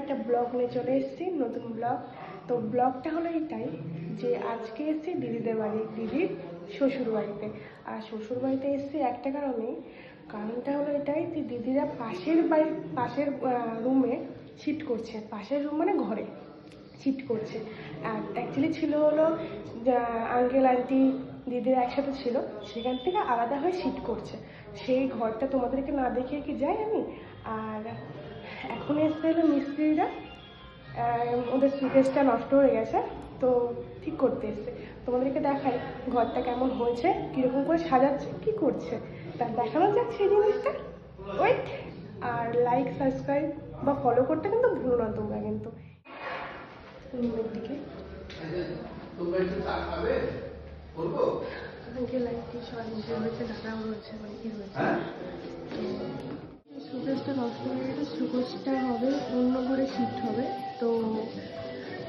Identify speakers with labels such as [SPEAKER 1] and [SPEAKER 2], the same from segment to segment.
[SPEAKER 1] একটা ব্লগ নিয়ে চলে এসেছি, নতুন ব্লগ। তো ব্লগটা হলো এইটাই যে আজকে এসেছি দিদিদের বাড়ি, দিদির শ্বশুর বাড়িতে। আর শ্বশুর বাড়িতে এসেছি একটা কারণেই, কারণটা হলো এটাই যে দিদিরা পাশের রুমে শিফট করছে। পাশের রুম মানে ঘরে শিফট করছে। আর অ্যাকচুয়ালি ছিল হলো আঙ্কেল আন্টি দিদিরা একসাথে ছিল, সেখান থেকে আলাদা হয়ে শিফট করছে। সেই ঘরটা তোমাদেরকে না দেখিয়ে কি যাই আমি। আর এখন এসে হলো মিস্ত্রিরা, ওদের সুকেসটা নষ্ট হয়ে গেছে, তো ঠিক করতে এসছে। তোমাদেরকে দেখাই ঘরটা কেমন হয়েছে, কীরকম করে সাজাচ্ছে, কি করছে, তা দেখানো যাক সেই জিনিসটা। ওয়েট। আর লাইক সাবস্ক্রাইব বা ফলো করতে কিন্তু ভুলো না তোমরা কিন্তু। রুমের দিকে লাইটটি হয়েছে, ঢাকাও রয়েছে, অনেকই রয়েছে। তো সুকেসটা নষ্ট হয়ে গেছে, সুকেসটা হবে অন্য ঘরে শিফট হবে। তো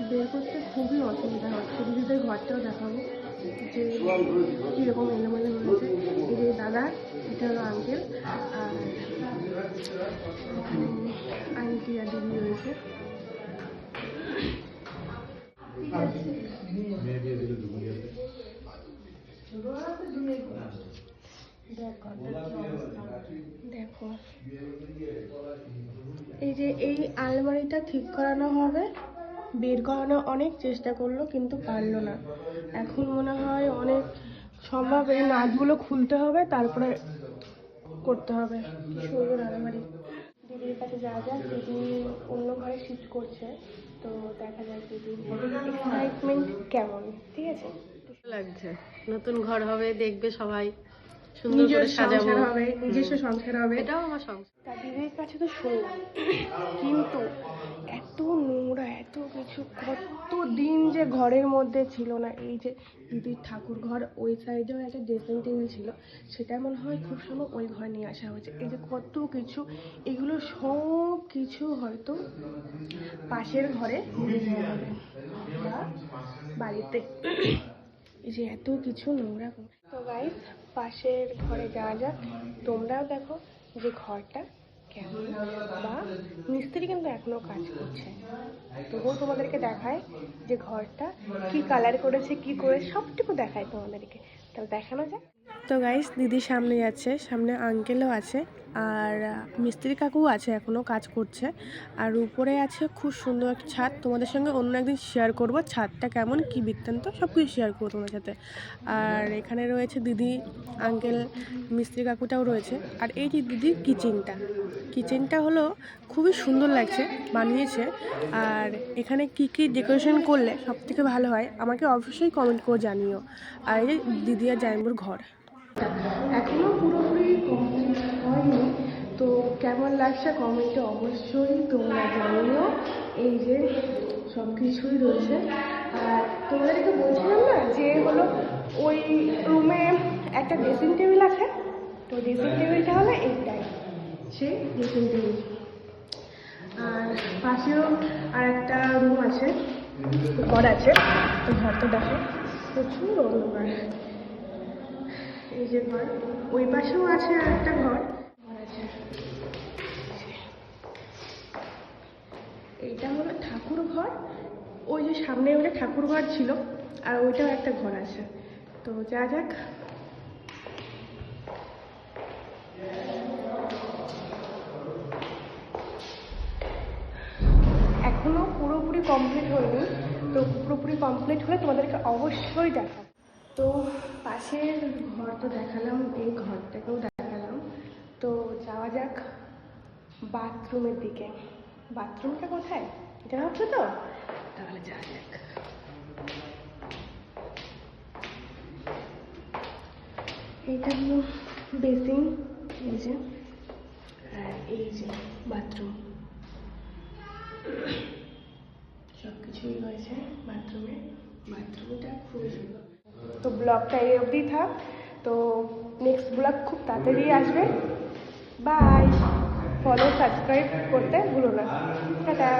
[SPEAKER 1] বের করতে খুবই অসুবিধা হচ্ছে। দিদিদের ঘরটাও দেখাবো যে কীরকম এলোমেলো হয়েছে। এই যে দাদা, এটা হলো আঙ্কেল, আর আন্টি আর দিদি রয়েছে। দেখো, এই যে এই আলমারিটা ঠিক করানো হবে, বের করানো অনেক চেষ্টা করলো কিন্তু পারলো না। এখন মনে হয় অনেক সম্ভব এই নাটগুলো খুলতে হবে, তারপরে করতে হবে। কি সুন্দর আলমারি। দিদির কাছে যাওয়া যাক, দিদি অন্য ঘরে শিফট করছে, তো দেখা যাক দিদির এক্সাইটমেন্ট কেমন। ঠিক আছে,
[SPEAKER 2] লাগছে। নতুন ঘর হবে, দেখবে সবাই, সুন্দর করে সাজাবো
[SPEAKER 1] হবে, নিজস্ব সংসার হবে,
[SPEAKER 2] এটাও আমার সংসার।
[SPEAKER 1] তা দিদির কাছে তো শুনলাম, কিন্তু এত নোংরা, এত কিছু, কত দিন যে ঘরের মধ্যে ছিল না। এই যে দিদির ঠাকুর ঘর, ওই সাইডেও একটা ড্রেসিং টেবিল ছিল, সেটা মনে হয় খুব সময় ওই ঘরে নিয়ে আসা হয়েছে। এই যে কত কিছু, এগুলো সব কিছু হয়তো পাশের ঘরে নিয়ে যাবে বা বাড়িতে। এই যে এত কিছু নোংরা। তো গাইস, পাশের ঘরে যাওয়া যাক, তোমরাও দেখো যে ঘরটা কেমন। বা মিস্ত্রি কিন্তু এখনো কাজ করছে, তবুও তোমাদেরকে দেখায় যে ঘরটা কি কালার করেছে, কি করে, সবটুকু দেখায় তোমাদেরকে। তাহলে দেখানো যাক। তো গাইস, দিদি সামনে যাচ্ছে, সামনে আঙ্কেলও আছে, আর মিস্ত্রি কাকুও আছে, এখনও কাজ করছে। আর উপরে আছে খুব সুন্দর একটা ছাদ, তোমাদের সঙ্গে অন্য একদিন শেয়ার করব ছাদটা কেমন, কি বৃত্তান্ত, সব কিছু শেয়ার করবো তোমাদের সাথে। আর এখানে রয়েছে দিদি, আঙ্কেল, মিস্ত্রি কাকুটাও রয়েছে। আর এই যে দিদির কিচেনটা হলো খুবই সুন্দর লাগছে, বানিয়েছে। আর এখানে কি কি ডেকোরেশন করলে সব থেকে ভালো হয় আমাকে অবশ্যই কমেন্ট করে জানিও। আর এই যে দিদি আর জাইম্বুর ঘর এখনও পুরোপুরি কমপ্লিট হয়নি, তো কেমন লাগছে কমেন্টে অবশ্যই তোমরা জানিও। এই যে সব কিছুই রয়েছে। আর তোমাদেরকে বলছিলাম না যে হলো ওই রুমে একটা ড্রেসিং টেবিল আছে, তো ড্রেসিং টেবিলটা হলো এইটাই, সেই ড্রেসিং টেবিল। আর পাশেও আর একটা রুম আছে, ঘর আছে। তো ঘরটা দেখো, প্রচুর অন্ধকার। এই যে ঘর, ওই পাশেও আছে আর একটা ঘর আছে। এইটা হলো ঠাকুর ঘর, ওই যে সামনে ওটা ঠাকুর ঘর ছিল, আর ওইটাও একটা ঘর আছে। তো যা যাক। এখনো পুরোপুরি কমপ্লিট হয়নি, তো পুরোপুরি কমপ্লিট হলে তোমাদেরকে অবশ্যই দেখাবো। তো পাশের ঘর তো দেখালাম, এই ঘরটাকেও দেখালাম। তো যাওয়া যাক বাথরুমের দিকে। বাথরুমটা কোথায় জানা হচ্ছে তো, তাহলে যাওয়া যাক। এইটা হলো বেসিন, এই যে, আর এই যে বাথরুম, সব কিছুই রয়েছে বাথরুমে। বাথরুমটা খুবই সুন্দর। তো ব্লগটা এই অবধি থাক, তো নেক্সট ব্লগ খুব তাড়াতাড়ি আসবে। বাই। ফলো সাবস্ক্রাইব করতে ভুলো না। টাটা।